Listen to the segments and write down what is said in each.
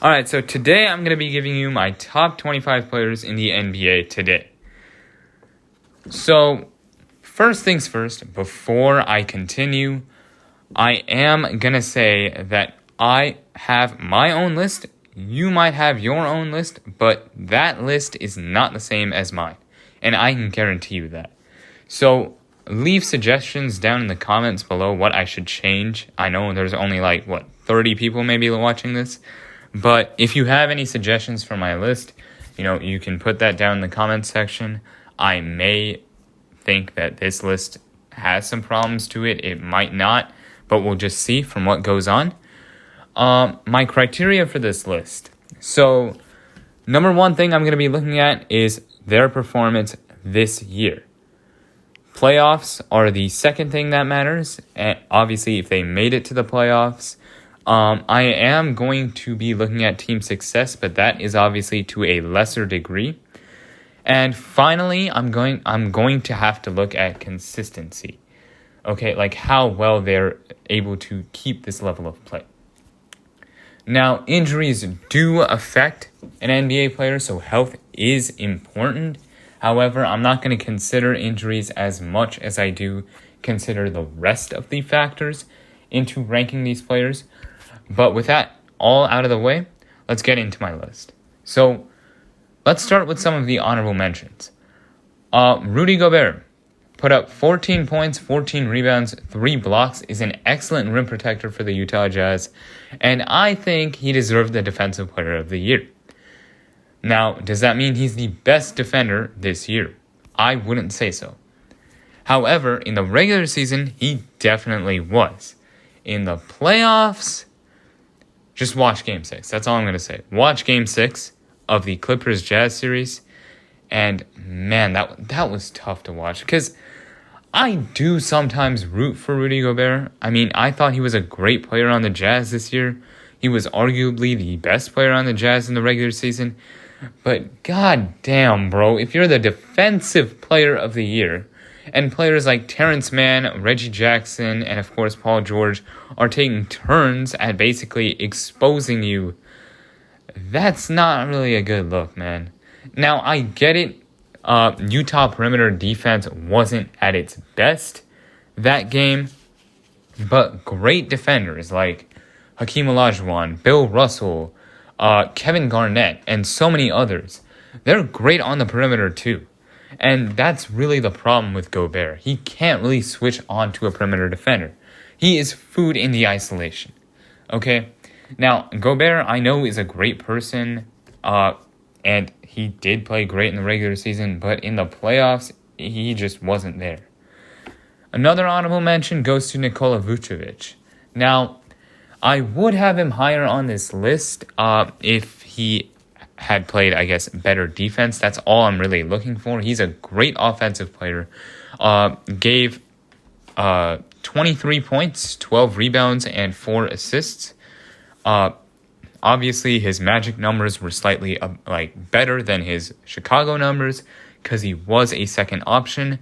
Alright, so today I'm going to be giving you my top 25 players in the NBA today. So, first things first, before I continue, I am going to say that I have my own list. You might have your own list, but that list is not the same as mine. And I can guarantee you that. So, leave suggestions down in the comments below what I should change. I know there's only 30 people maybe watching this. But if you have any suggestions for my list, you can put that down in the comments section. I may think that this list has some problems to it. It might not, but we'll just see from what goes on. My criteria for this list. So, number one thing I'm going to be looking at is their performance this year. Playoffs are the second thing that matters. And obviously, if they made it to the playoffs, I am going to be looking at team success, but that is obviously to a lesser degree. And finally, I'm going to have to look at consistency. Okay, like how well they're able to keep this level of play. Now, injuries do affect an NBA player, so health is important. However, I'm not going to consider injuries as much as I do consider the rest of the factors into ranking these players. But with that all out of the way, let's get into my list. So, let's start with some of the honorable mentions. Rudy Gobert put up 14 points, 14 rebounds, 3 blocks, is an excellent rim protector for the Utah Jazz, and I think he deserved the Defensive Player of the Year. Now, does that mean he's the best defender this year? I wouldn't say so. However, in the regular season, he definitely was. In the playoffs, just watch Game 6. That's all I'm going to say. Watch Game 6 of the Clippers-Jazz series. And, man, that was tough to watch. Because I do sometimes root for Rudy Gobert. I mean, I thought he was a great player on the Jazz this year. He was arguably the best player on the Jazz in the regular season. But, god damn, bro. If you're the Defensive Player of the Year, and players like Terrence Mann, Reggie Jackson, and of course Paul George are taking turns at basically exposing you, that's not really a good look, man. Now, I get it. Utah perimeter defense wasn't at its best that game, but great defenders like Hakeem Olajuwon, Bill Russell, Kevin Garnett, and so many others, they're great on the perimeter too. And that's really the problem with Gobert. He can't really switch on to a perimeter defender. He is food in the isolation. Okay? Now, Gobert, I know, is a great person, and he did play great in the regular season, but in the playoffs, he just wasn't there. Another honorable mention goes to Nikola Vucevic. Now, I would have him higher on this list if he had played, I guess, better defense. That's all I'm really looking for. He's a great offensive player. Gave 23 points, 12 rebounds, and 4 assists. Obviously, his Magic numbers were slightly better than his Chicago numbers because he was a second option.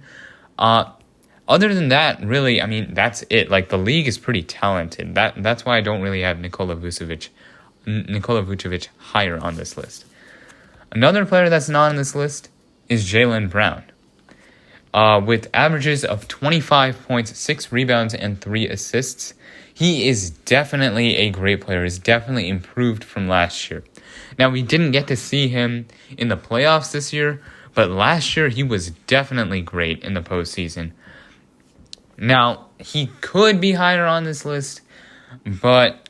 Other than that, really, I mean, that's it. The league is pretty talented. That's why I don't really have Nikola Vucevic higher on this list. Another player that's not on this list is Jaylen Brown. With averages of 25 points, 6 rebounds, and 3 assists, he is definitely a great player. He's definitely improved from last year. Now, we didn't get to see him in the playoffs this year, but last year he was definitely great in the postseason. Now, he could be higher on this list, but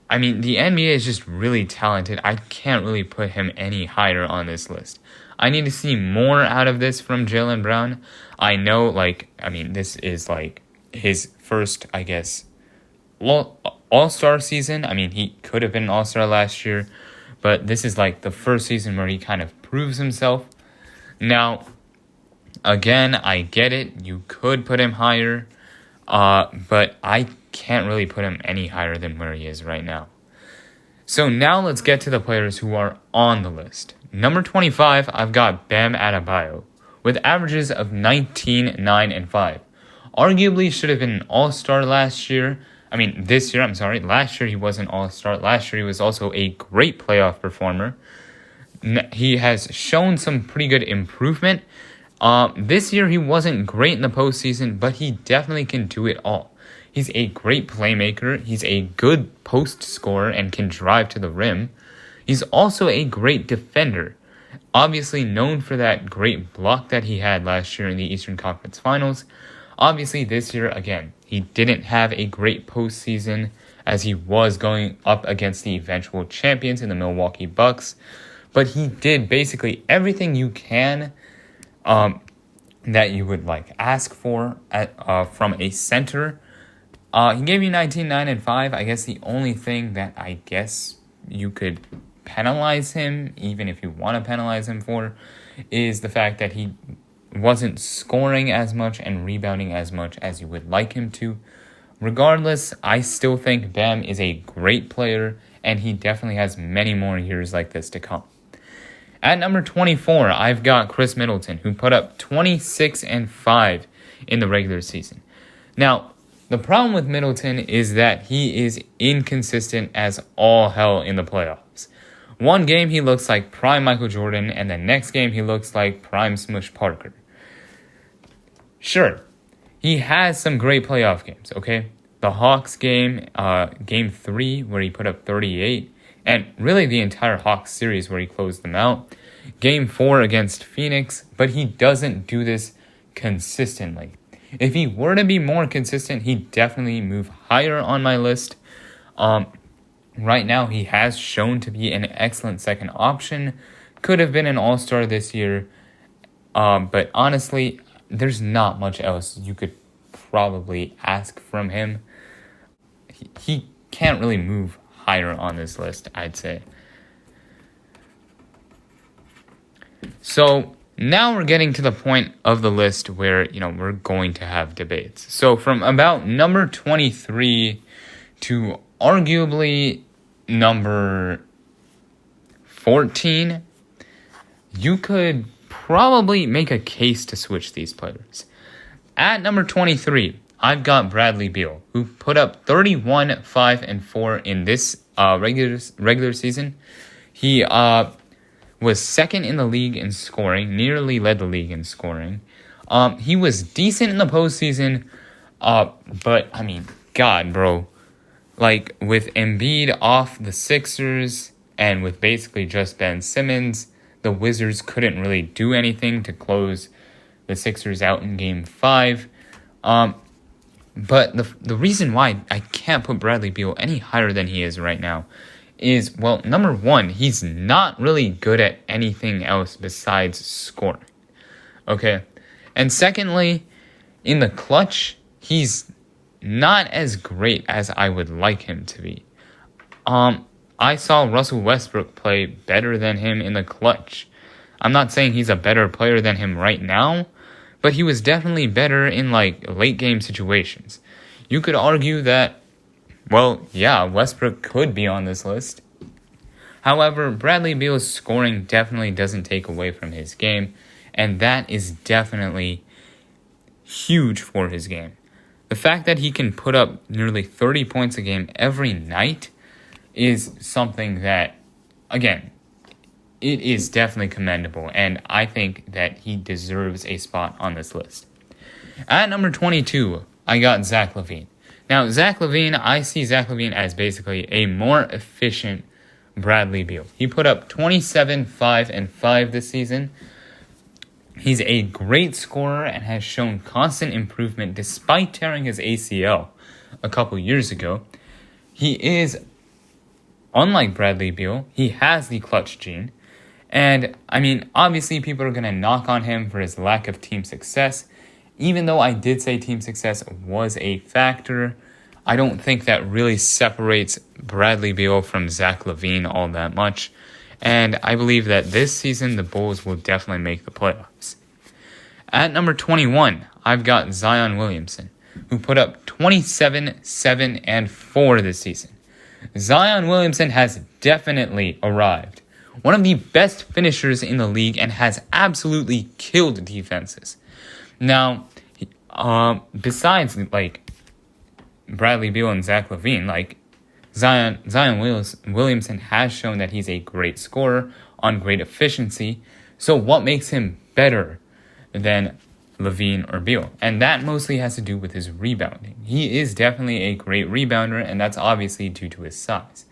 I mean, the NBA is just really talented. I can't really put him any higher on this list. I need to see more out of this from Jaylen Brown. I know, this is, his first, I guess, all-star season. I mean, he could have been an all-star last year, but this is, the first season where he kind of proves himself. Now, again, I get it. You could put him higher, but I can't really put him any higher than where he is right now. So now let's get to the players who are on the list. Number 25, I've got Bam Adebayo with averages of 19, 9, and 5. Arguably should have been an all-star last year. This year, last year he was an all-star. Last year he was also a great playoff performer. He has shown some pretty good improvement. This year he wasn't great in the postseason, but he definitely can do it all. He's a great playmaker. He's a good post scorer and can drive to the rim. He's also a great defender. Obviously known for that great block that he had last year in the Eastern Conference Finals. Obviously this year, again, he didn't have a great postseason as he was going up against the eventual champions in the Milwaukee Bucks. But he did basically everything you can that you would ask for from a center. He gave you 19, 9, and 5. I guess the only thing that I guess you could penalize him, even if you want to penalize him for, is the fact that he wasn't scoring as much and rebounding as much as you would like him to. Regardless, I still think Bam is a great player, and he definitely has many more years like this to come. At number 24, I've got Chris Middleton, who put up 26 and 5 in the regular season. Now, the problem with Middleton is that he is inconsistent as all hell in the playoffs. One game he looks like prime Michael Jordan, and the next game he looks like prime Smush Parker. Sure, he has some great playoff games, okay? The Hawks game, game 3, where he put up 38, and really the entire Hawks series where he closed them out. Game 4 against Phoenix, but he doesn't do this consistently. If he were to be more consistent, he'd definitely move higher on my list. Right now, he has shown to be an excellent second option. Could have been an all-star this year. But honestly, there's not much else you could probably ask from him. He can't really move higher on this list, I'd say. So now we're getting to the point of the list where, we're going to have debates. So from about number 23 to arguably number 14, you could probably make a case to switch these players. At number 23, I've got Bradley Beal, who put up 31, 5, and 4 in this regular season. He was second in the league in scoring, nearly led the league in scoring. He was decent in the postseason, but, God, bro. With Embiid off the Sixers, and with basically just Ben Simmons, the Wizards couldn't really do anything to close the Sixers out in Game 5. But the reason why I can't put Bradley Beal any higher than he is right now is, well, number one, he's not really good at anything else besides scoring. Okay? And secondly, in the clutch, he's not as great as I would like him to be. I saw Russell Westbrook play better than him in the clutch. I'm not saying he's a better player than him right now, but he was definitely better in late game situations. You could argue that, well, yeah, Westbrook could be on this list. However, Bradley Beal's scoring definitely doesn't take away from his game, and that is definitely huge for his game. The fact that he can put up nearly 30 points a game every night is something that, again, it is definitely commendable, and I think that he deserves a spot on this list. At number 22, I got Zach LaVine. Now, I see Zach LaVine as basically a more efficient Bradley Beal. He put up 27, 5, and 5 this season. He's a great scorer and has shown constant improvement despite tearing his ACL a couple years ago. He is, unlike Bradley Beal, he has the clutch gene. And, obviously people are going to knock on him for his lack of team success. Even though I did say team success was a factor, I don't think that really separates Bradley Beal from Zach LaVine all that much. And I believe that this season, the Bulls will definitely make the playoffs. At number 21, I've got Zion Williamson, who put up 27, 7, and 4 this season. Zion Williamson has definitely arrived. One of the best finishers in the league and has absolutely killed defenses. Now, besides, Bradley Beal and Zach LaVine. Like, Zion Williamson has shown that he's a great scorer on great efficiency. So what makes him better than LaVine or Beal? And that mostly has to do with his rebounding. He is definitely a great rebounder, and that's obviously due to his size.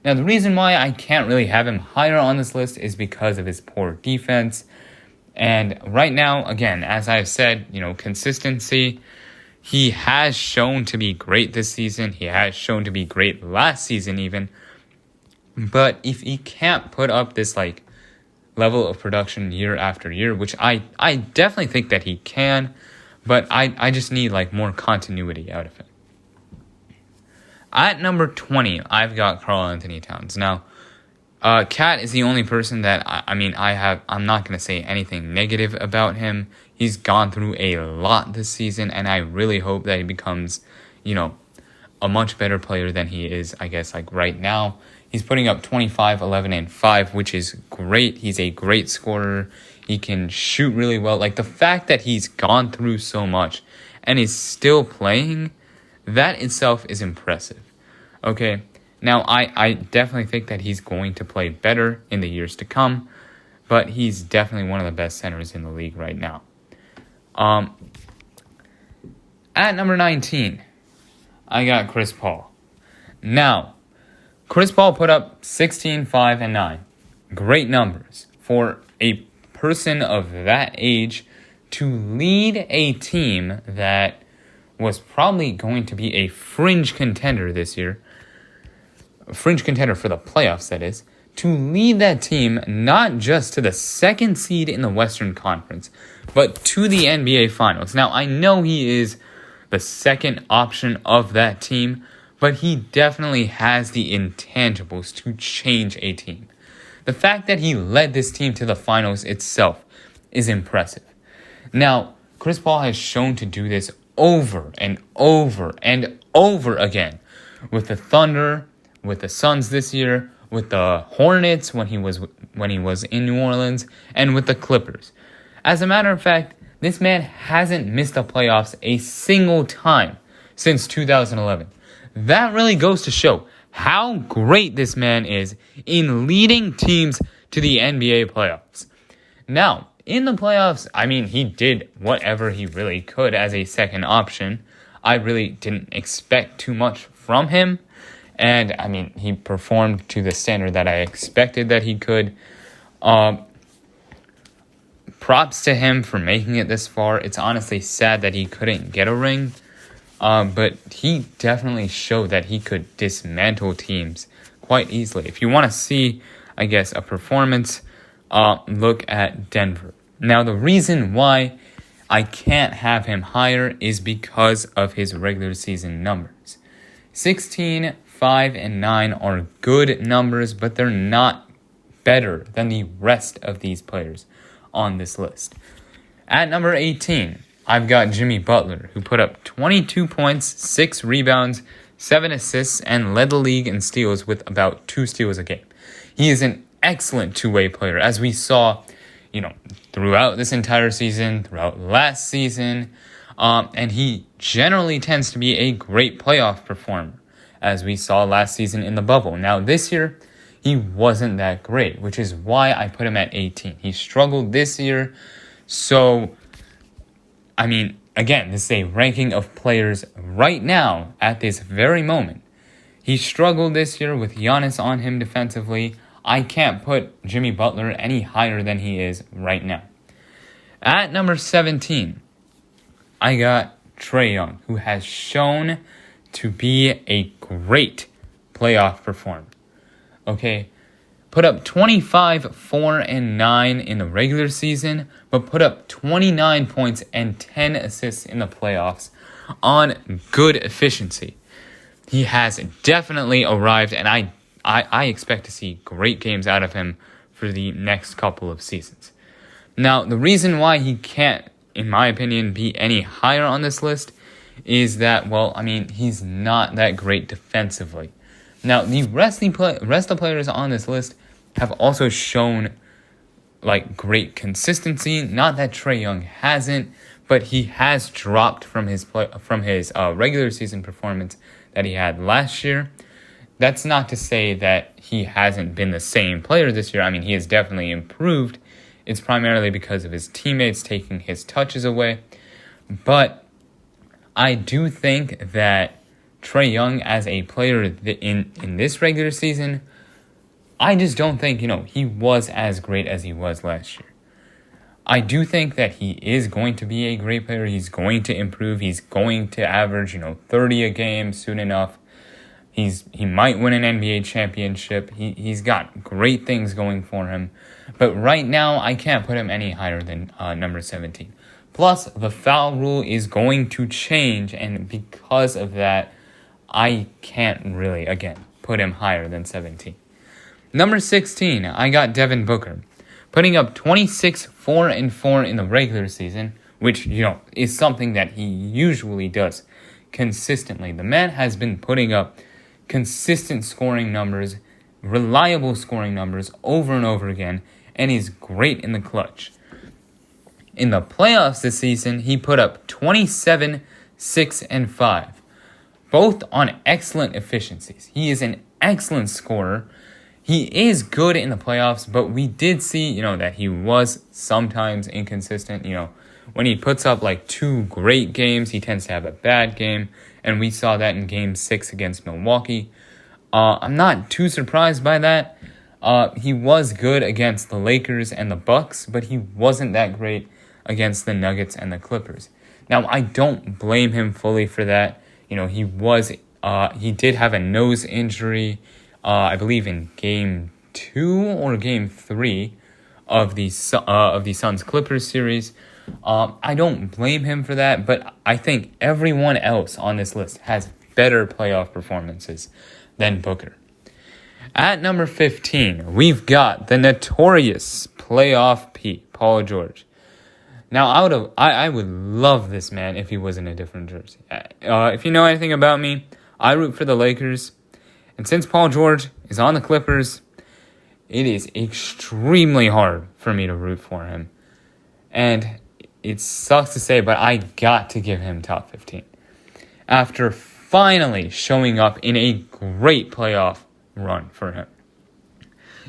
Now, the reason why I can't really have him higher on this list is because of his poor defense. And right now, again, as I've said, consistency. He has shown to be great this season. He has shown to be great last season even. But if he can't put up this level of production year after year, which I definitely think that he can, but I just need more continuity out of him. At number 20, I've got Karl-Anthony Towns. Now, Cat is the only person that I'm not going to say anything negative about him. He's gone through a lot this season, and I really hope that he becomes, a much better player than he is, I guess, right now. He's putting up 25, 11, and 5, which is great. He's a great scorer. He can shoot really well. The fact that he's gone through so much and is still playing, that itself is impressive. Okay, now I definitely think that he's going to play better in the years to come, but he's definitely one of the best centers in the league right now. At number 19, I got Chris Paul. Now, Chris Paul put up 16, 5, and 9. Great numbers for a person of that age to lead a team that was probably going to be a fringe contender this year. A fringe contender for the playoffs, that is. To lead that team not just to the second seed in the Western Conference, but to the NBA Finals. Now, I know he is the second option of that team, but he definitely has the intangibles to change a team. The fact that he led this team to the finals itself is impressive. Now, Chris Paul has shown to do this over and over and over again with the Thunder, with the Suns this year, with the Hornets when he was in New Orleans, and with the Clippers. As a matter of fact, this man hasn't missed the playoffs a single time since 2011. That really goes to show how great this man is in leading teams to the NBA playoffs. Now, in the playoffs, he did whatever he really could as a second option. I really didn't expect too much from him. And, he performed to the standard that I expected that he could. Props to him for making it this far. It's honestly sad that he couldn't get a ring. But he definitely showed that he could dismantle teams quite easily. If you want to see, a performance, look at Denver. Now, the reason why I can't have him higher is because of his regular season numbers. 16, 5, and 9 are good numbers, but they're not better than the rest of these players on this list. At number 18, I've got Jimmy Butler, who put up 22 points, 6 rebounds, 7 assists, and led the league in steals with about 2 steals a game. He is an excellent two-way player, as we saw, throughout this entire season, throughout last season, and he generally tends to be a great playoff performer, as we saw last season in the bubble. Now, this year, he wasn't that great, which is why I put him at 18. He struggled this year, so, again, this is a ranking of players right now, at this very moment. He struggled this year with Giannis on him defensively. I can't put Jimmy Butler any higher than he is right now. At number 17, I got Trae Young, who has shown to be a great playoff performer. Okay, put up 25, 4, and 9 in the regular season, but put up 29 points and 10 assists in the playoffs on good efficiency. He has definitely arrived, and I expect to see great games out of him for the next couple of seasons. Now, the reason why he can't, in my opinion, be any higher on this list is that, he's not that great defensively. Now, the rest of the players on this list have also shown, great consistency. Not that Trae Young hasn't, but he has dropped from his regular season performance that he had last year. That's not to say that he hasn't been the same player this year. I mean, he has definitely improved. It's primarily because of his teammates taking his touches away. But I do think that Trae Young as a player in this regular season, I just don't think, he was as great as he was last year. I do think that he is going to be a great player. He's going to improve. He's going to average, 30 a game soon enough. He might win an NBA championship. He's got great things going for him. But right now, I can't put him any higher than number 17. Plus, the foul rule is going to change, and because of that, I can't really, again, put him higher than 17. Number 16, I got Devin Booker, putting up 26, 4, and 4 in the regular season, which, is something that he usually does consistently. The man has been putting up consistent scoring numbers, reliable scoring numbers over and over again, and he's great in the clutch. In the playoffs this season, he put up 27, 6, and 5, both on excellent efficiencies. He is an excellent scorer. He is good in the playoffs, but we did see, that he was sometimes inconsistent. When he puts up like 2 great games, he tends to have a bad game, and we saw that in Game 6 against Milwaukee. I'm not too surprised by that. He was good against the Lakers and the Bucks, but he wasn't that great against the Nuggets and the Clippers. Now, I don't blame him fully for that. He did have a nose injury, I believe in Game 2 or Game 3 of the Suns-Clippers series. I don't blame him for that, but I think everyone else on this list has better playoff performances than Booker. At number 15, we've got the notorious playoff Pete, Paul George. Now, I would love this man if he was in a different jersey. If you know anything about me, I root for the Lakers. And since Paul George is on the Clippers, it is extremely hard for me to root for him. And it sucks to say, but I got to give him top 15. After finally showing up in a great playoff run for him.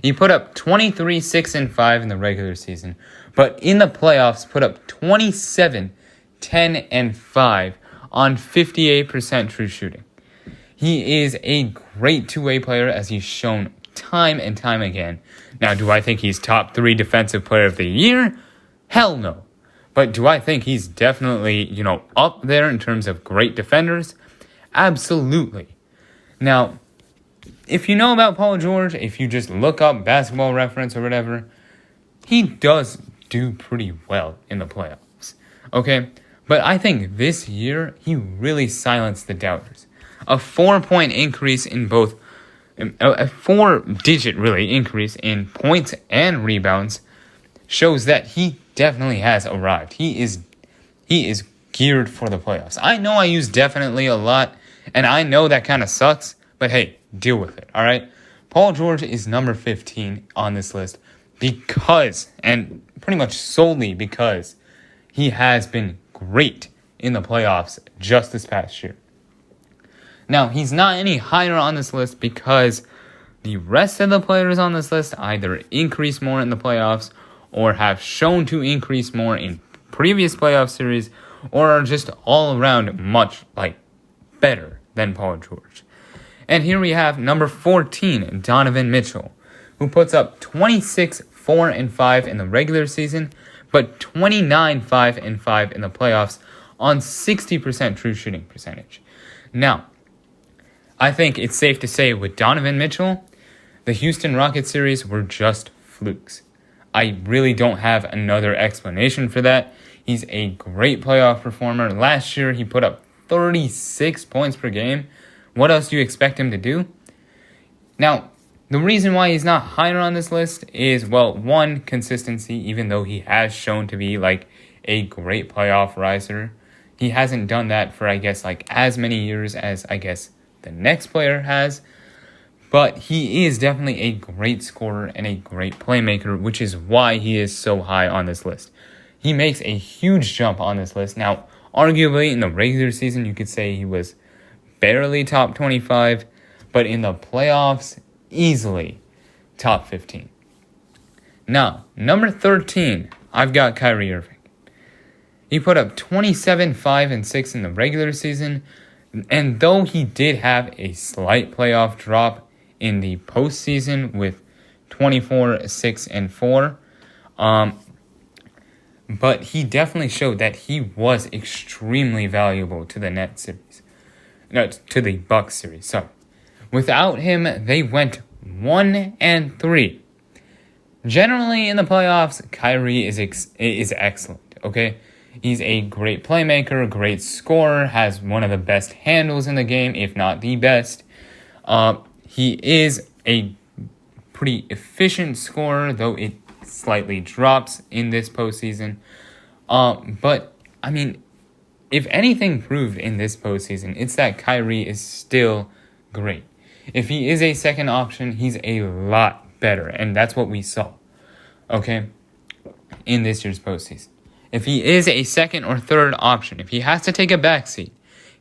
He put up 23, 6, and 5 in the regular season, but in the playoffs put up 27, 10, and 5 on 58% true shooting. He is a great two-way player, as he's shown time and time again. Now, do I think he's top 3 defensive player of the year? Hell no. But do I think he's definitely, up there in terms of great defenders? Absolutely. Now, if you know about Paul George, if you just look up Basketball Reference or whatever, he does do pretty well in the playoffs. Okay? But I think this year, he really silenced the doubters. A 4-point increase in both, a 4-digit really increase in points and rebounds shows that he definitely has arrived. He is geared for the playoffs. I know I use definitely a lot, and I know that kind of sucks, but hey, deal with it, all right? Paul George is number 15 on this list because, and pretty much solely because, he has been great in the playoffs just this past year. Now, he's not any higher on this list because the rest of the players on this list either increase more in the playoffs or have shown to increase more in previous playoff series or are just all around much better than Paul George. And here we have number 14, Donovan Mitchell, who puts up 26, 4, and 5 in the regular season, but 29, 5, and 5 in the playoffs on 60% true shooting percentage. Now, I think it's safe to say with Donovan Mitchell, the Houston Rockets series were just flukes. I really don't have another explanation for that. He's a great playoff performer. Last year, he put up 36 points per game. What else do you expect him to do? Now, the reason why he's not higher on this list is, well, one, consistency, even though he has shown to be a great playoff riser. He hasn't done that for, as many years as, the next player has. But he is definitely a great scorer and a great playmaker, which is why he is so high on this list. he makes a huge jump on this list. Now, arguably in the regular season, you could say he was barely top 25, but in the playoffs, easily top 15. Now, number 13, I've got Kyrie Irving. He put up 27, 5, and 6 in the regular season, and though he did have a slight playoff drop in the postseason with 24, 6, and 4, but he definitely showed that he was extremely valuable to the Nets series. No, to the Bucks series, sorry. Without him, they went 1-3. Generally, in the playoffs, Kyrie is excellent, okay? He's a great playmaker, a great scorer, has one of the best handles in the game, if not the best. He is a pretty efficient scorer, though it slightly drops in this postseason. But, I mean, if anything proved in this postseason, it's that Kyrie is still great. If he is a second option, he's a lot better, and that's what we saw, okay, in this year's postseason. If he is a second or third option, if he has to take a backseat,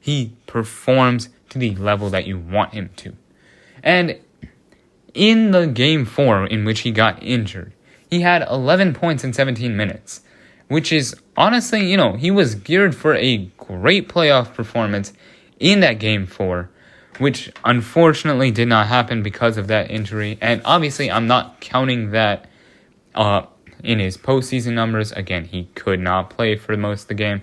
he performs to the level that you want him to. And in the game 4 in which he got injured, he had 11 points in 17 minutes, which is honestly, he was geared for a great playoff performance in that game 4, which unfortunately did not happen because of that injury. And obviously, I'm not counting that in his postseason numbers. Again, he could not play for most of the game.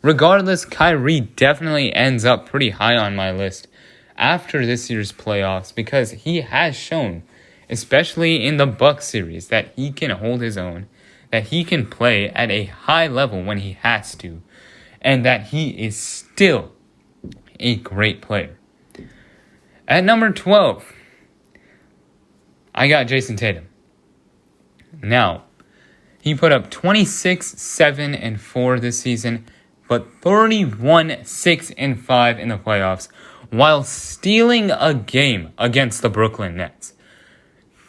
Regardless, Kyrie definitely ends up pretty high on my list after this year's playoffs because he has shown, especially in the Bucks series, that he can hold his own, that he can play at a high level when he has to, and that he is still a great player. At number 12, I got Jason Tatum. Now, he put up 26, 7, and 4 this season, but 31, 6, and 5 in the playoffs, while stealing a game against the Brooklyn Nets.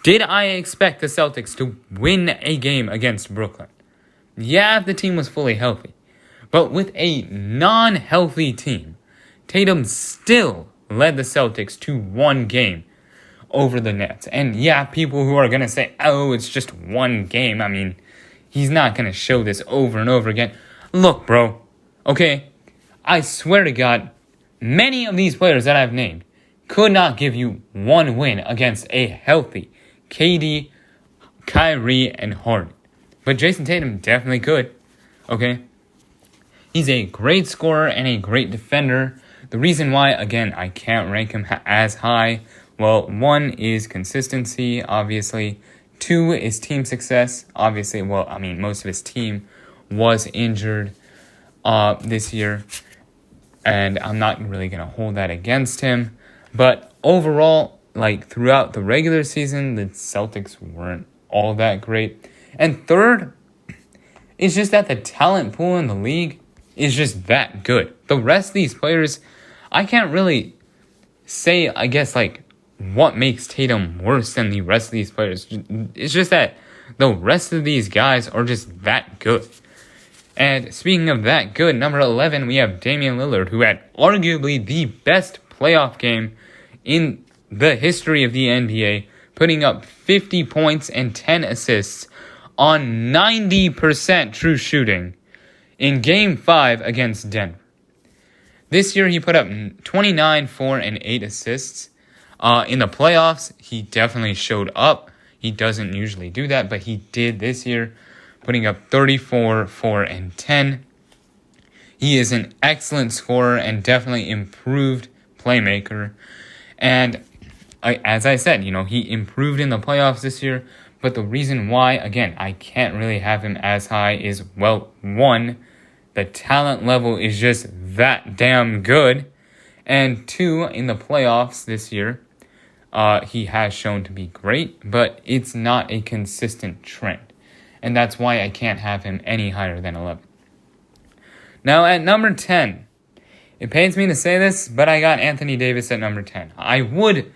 Did I expect the Celtics to win a game against Brooklyn? Yeah, if the team was fully healthy. But with a non-healthy team, Tatum still led the Celtics to one game over the Nets. And yeah, people who are going to say, oh, it's just one game. I mean, he's not going to show this over and over again. Look, bro, okay, I swear to God, many of these players that I've named could not give you one win against a healthy KD, Kyrie, and Harden. But Jason Tatum definitely could, okay? He's a great scorer and a great defender. The reason why, again, I can't rank him as high, well, 1 is consistency, obviously. 2 is team success. Obviously, most of his team was injured this year, and I'm not really going to hold that against him. But overall, throughout the regular season, the Celtics weren't all that great. And 3rd, it's just that the talent pool in the league is just that good. The rest of these players, I can't really say, I guess, what makes Tatum worse than the rest of these players. It's just that the rest of these guys are just that good. And speaking of that good, number 11, we have Damian Lillard, who had arguably the best playoff game in the history of the NBA, putting up 50 points and 10 assists on 90% true shooting in Game 5 against Denver. This year, he put up 29, 4, and 8 assists. In the playoffs, he definitely showed up. He doesn't usually do that, but he did this year, putting up 34, 4, and 10. He is an excellent scorer and definitely improved playmaker. And as I said, he improved in the playoffs this year. But the reason why, again, I can't really have him as high is, 1, the talent level is just that damn good. And 2, in the playoffs this year, he has shown to be great, but it's not a consistent trend. And that's why I can't have him any higher than 11. Now at number 10, it pains me to say this, but I got Anthony Davis at number 10. I would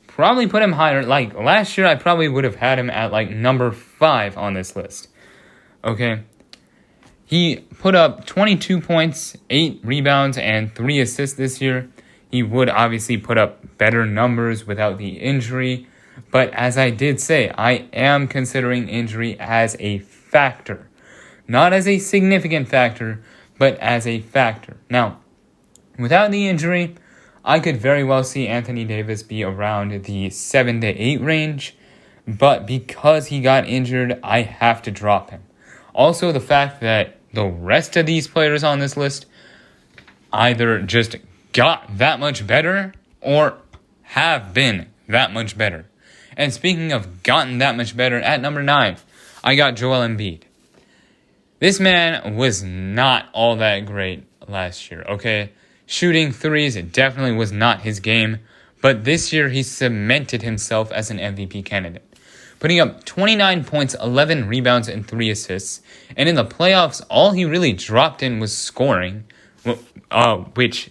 probably put him higher. Last year, I probably would have had him at number 5 on this list. Okay? He put up 22 points, 8 rebounds, and 3 assists this year. He would obviously put up better numbers without the injury. But as I did say, I am considering injury as a factor. Not as a significant factor, but as a factor. Now, without the injury, I could very well see Anthony Davis be around the 7 to 8 range. But because he got injured, I have to drop him. Also, the fact that the rest of these players on this list either just got that much better or have been that much better. And speaking of gotten that much better, at number 9, I got Joel Embiid. This man was not all that great last year, okay? Shooting threes, it definitely was not his game. But this year, he cemented himself as an MVP candidate, putting up 29 points, 11 rebounds, and 3 assists. And in the playoffs, all he really dropped in was scoring, which,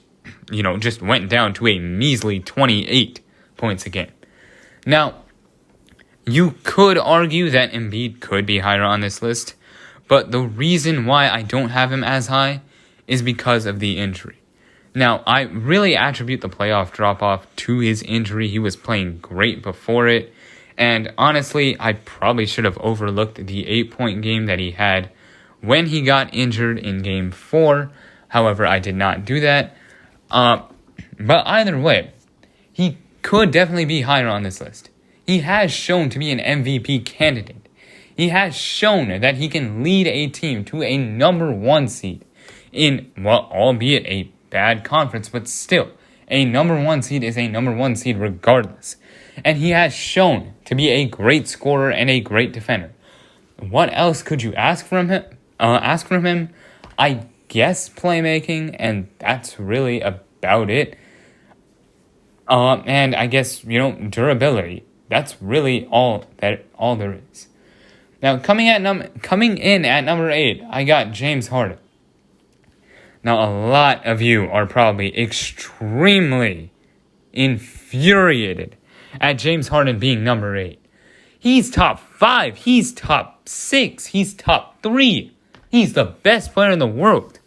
just went down to a measly 28 points a game. Now, you could argue that Embiid could be higher on this list, but the reason why I don't have him as high is because of the injury. Now, I really attribute the playoff drop-off to his injury. He was playing great before it. And honestly, I probably should have overlooked the 8-point game that he had when he got injured in Game 4. However, I did not do that. But either way, he could definitely be higher on this list. He has shown to be an MVP candidate. He has shown that he can lead a team to a number 1 seed in, albeit a bad conference, but still, a number 1 seed is a number 1 seed regardless. And he has shown to be a great scorer and a great defender. What else could you ask from him? I guess playmaking, and that's really about it. And I guess durability. That's really all there is. Now coming in at number 8, I got James Harden. Now, a lot of you are probably extremely infuriated at James Harden being number 8. He's top 5. He's top 6. He's top 3. He's the best player in the world.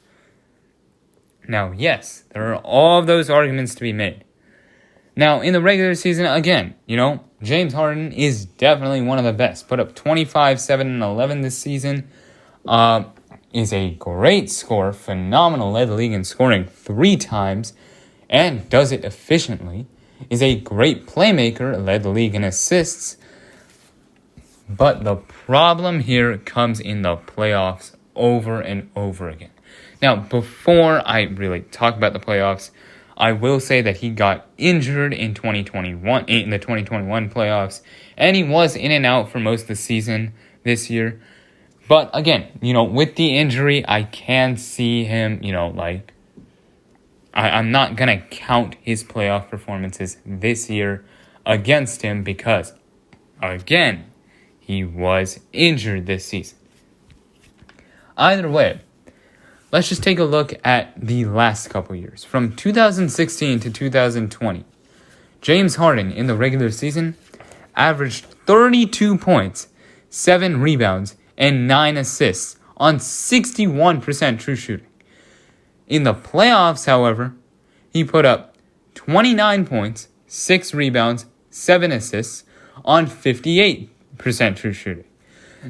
Now, yes, there are all of those arguments to be made. Now, in the regular season, again, James Harden is definitely one of the best. Put up 25, 7, and 11 this season. Is a great scorer, phenomenal, led the league in scoring 3 times, and does it efficiently. Is a great playmaker, led the league in assists. But the problem here comes in the playoffs over and over again. Now, before I really talk about the playoffs, I will say that he got injured in the 2021 playoffs, and he was in and out for most of the season this year. But again, with the injury, I can see him, I'm not going to count his playoff performances this year against him because, again, he was injured this season. Either way, let's just take a look at the last couple years. From 2016 to 2020, James Harden in the regular season averaged 32 points, 7 rebounds, and 9 assists on 61% true shooting. In the playoffs, however, he put up 29 points, 6 rebounds, 7 assists on 58% true shooting.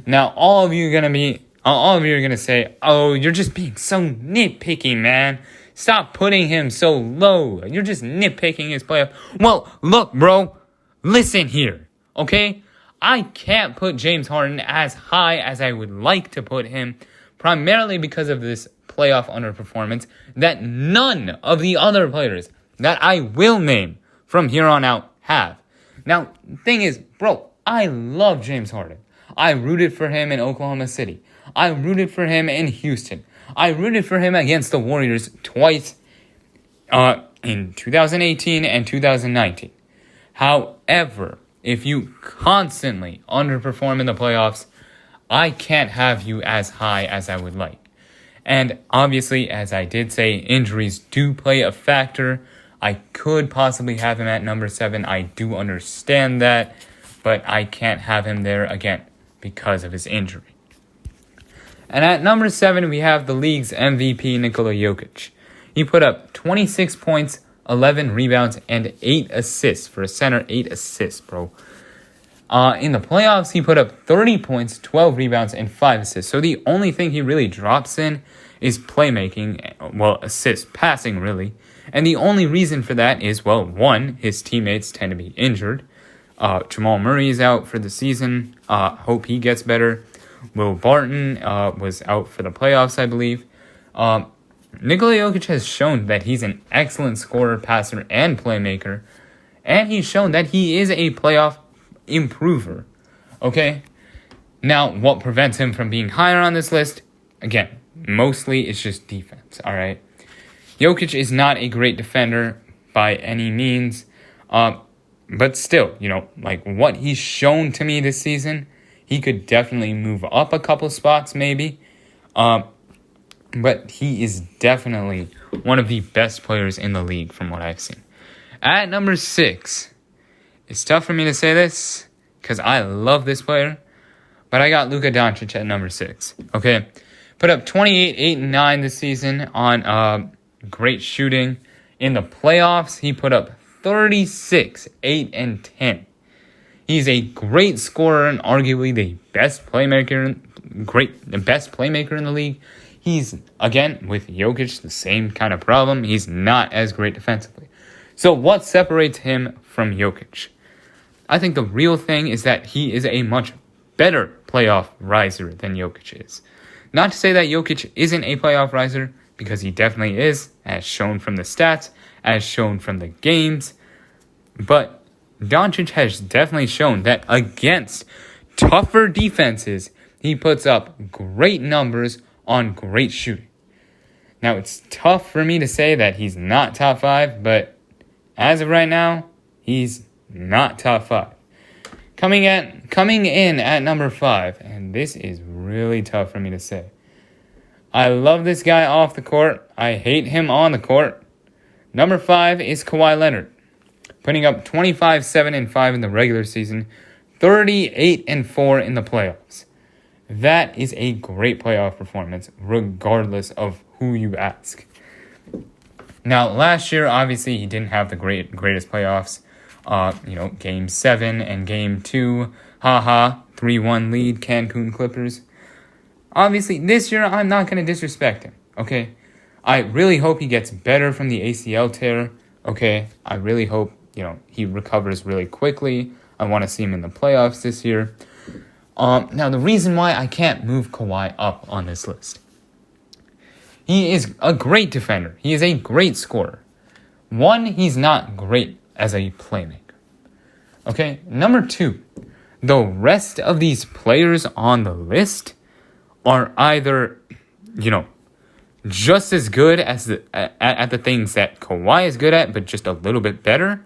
Now, all of you are going to say, "Oh, you're just being so nitpicky, man. Stop putting him so low. You're just nitpicking his playoff." Well, look, bro, listen here, okay? I can't put James Harden as high as I would like to put him, primarily because of this playoff underperformance that none of the other players that I will name from here on out have. Now, the thing is, bro, I love James Harden. I rooted for him in Oklahoma City. I rooted for him in Houston. I rooted for him against the Warriors twice in 2018 and 2019. However, if you constantly underperform in the playoffs, I can't have you as high as I would like. And obviously, as I did say, injuries do play a factor. I could possibly have him at number 7. I do understand that, but I can't have him there again because of his injury. And at number 7, we have the league's MVP, Nikola Jokic. He put up 26 points, 11 rebounds, and 8 assists. For a center, 8 assists, bro. In the playoffs, he put up 30 points, 12 rebounds, and 5 assists. So the only thing he really drops in is playmaking, well, assists, passing, really. And the only reason for that is, well, one, his teammates tend to be injured. Jamal Murray is out for the season. Hope he gets better. Will Barton was out for the playoffs, I believe. Nikola Jokic has shown that he's an excellent scorer, passer, and playmaker. And he's shown that he is a playoff improver. Okay? Now, what prevents him from being higher on this list? Again, mostly it's just defense, alright? Jokic is not a great defender by any means. But still, like what he's shown to me this season, he could definitely move up a couple spots maybe. But he is definitely one of the best players in the league from what I've seen. At number 6, it's tough for me to say this because I love this player, but I got Luka Doncic at number 6. Okay, put up 28, 8, and 9 this season on great shooting. In the playoffs, he put up 36, 8, and 10. He's a great scorer and arguably the best playmaker in the league. He's, again, with Jokic, the same kind of problem. He's not as great defensively. So what separates him from Jokic? I think the real thing is that he is a much better playoff riser than Jokic is. Not to say that Jokic isn't a playoff riser, because he definitely is, as shown from the stats, as shown from the games. But Doncic has definitely shown that against tougher defenses, he puts up great numbers on great shooting. Now, it's tough for me to say that he's not top 5, but as of right now, he's not top 5. Coming in at number 5, and this is really tough for me to say. I love this guy off the court. I hate him on the court. Number 5 is Kawhi Leonard, putting up 25, 7, and 5 in the regular season, 38 and 4 in the playoffs. That is a great playoff performance, regardless of who you ask. Now, last year, obviously, he didn't have the greatest playoffs. Game 7 and Game 2, 3-1 lead, Cancun Clippers. Obviously, this year, I'm not going to disrespect him, okay? I really hope he gets better from the ACL tear, okay? I really hope, he recovers really quickly. I want to see him in the playoffs this year. Now, the reason why I can't move Kawhi up on this list. He is a great defender. He is a great scorer. One, he's not great as a playmaker. Okay, number 2, the rest of these players on the list are either, just as good as at the things that Kawhi is good at, but just a little bit better,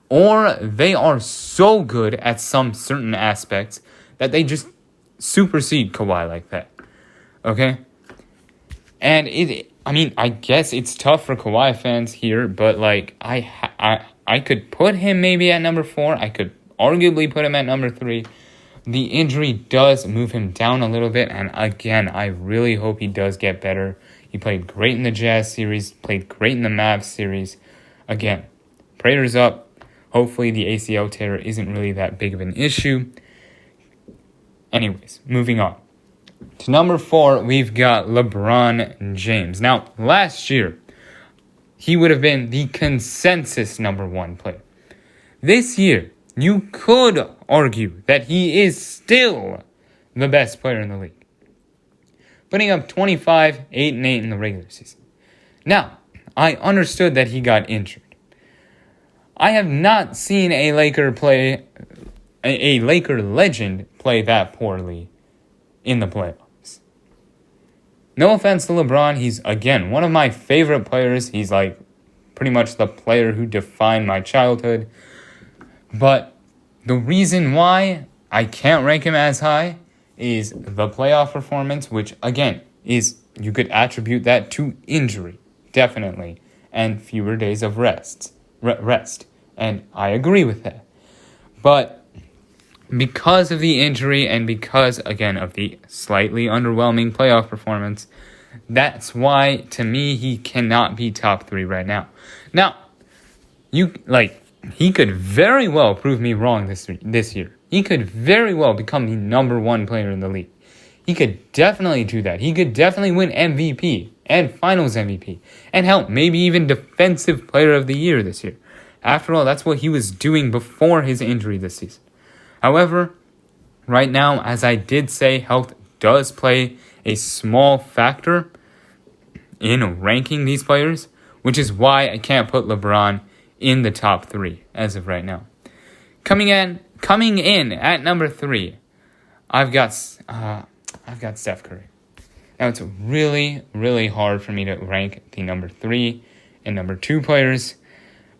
or they are so good at some certain aspects that they just supersede Kawhi like that. Okay? And I guess it's tough for Kawhi fans here, but I could put him maybe at number 4. I could arguably put him at number 3. The injury does move him down a little bit, and again, I really hope he does get better. He played great in the Jazz series, played great in the Mavs series. Again, prayers up. Hopefully the ACL tear isn't really that big of an issue. Anyways, moving on. To number 4, we've got LeBron James. Now, last year, he would have been the consensus number 1 player. This year, you could argue that he is still the best player in the league, putting up 25, 8, and 8 in the regular season. Now, I understood that he got injured. I have not seen a Laker legend play that poorly in the playoffs. No offense to LeBron, he's, again, one of my favorite players. He's pretty much the player who defined my childhood. But the reason why I can't rank him as high is the playoff performance, which, again, is you could attribute that to injury, definitely, and fewer days of rest. And I agree with that. But because of the injury and because, again, of the slightly underwhelming playoff performance, that's why, to me, he cannot be top 3 right now. Now, he could very well prove me wrong this year. He could very well become the number 1 player in the league. He could definitely do that. He could definitely win MVP and Finals MVP. And hell, maybe even Defensive Player of the Year this year. After all, that's what he was doing before his injury this season. However, right now, as I did say, health does play a small factor in ranking these players, which is why I can't put LeBron in the top 3 as of right now. Coming in at number 3, I've got Steph Curry. Now, it's really, really hard for me to rank the number 3 and number 2 players,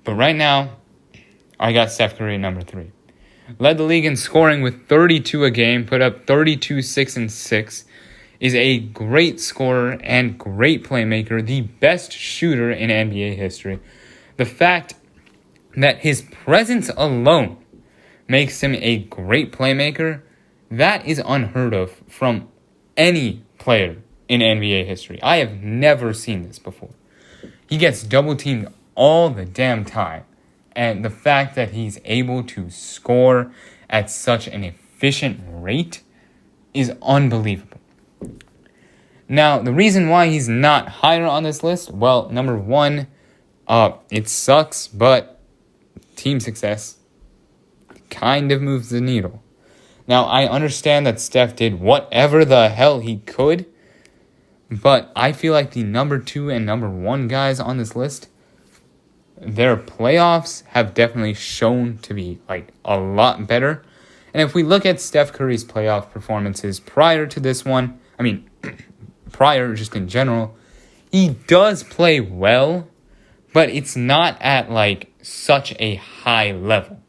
but right now, I got Steph Curry at number 3. Led the league in scoring with 32 a game, put up 32, 6, and 6. Is a great scorer and great playmaker, the best shooter in NBA history. The fact that his presence alone makes him a great playmaker, that is unheard of from any player in NBA history. I have never seen this before. He gets double teamed all the damn time. And the fact that he's able to score at such an efficient rate is unbelievable. Now, the reason why he's not higher on this list, well, number 1, it sucks, but team success kind of moves the needle. Now, I understand that Steph did whatever the hell he could, but I feel like the number 2 and number 1 guys on this list, their playoffs have definitely shown to be a lot better. And if we look at Steph Curry's playoff performances prior to this one, prior just in general, he does play well, but it's not at such a high level.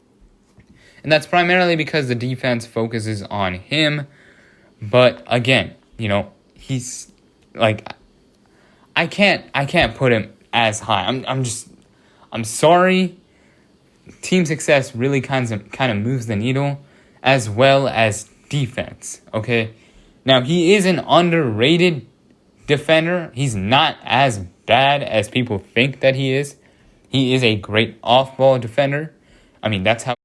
And that's primarily because the defense focuses on him. But again, he's I can't put him as high. I'm sorry. Team success really kind of moves the needle, as well as defense. Okay, now he is an underrated defender. He's not as bad as people think that he is. He is a great off-ball defender. That's how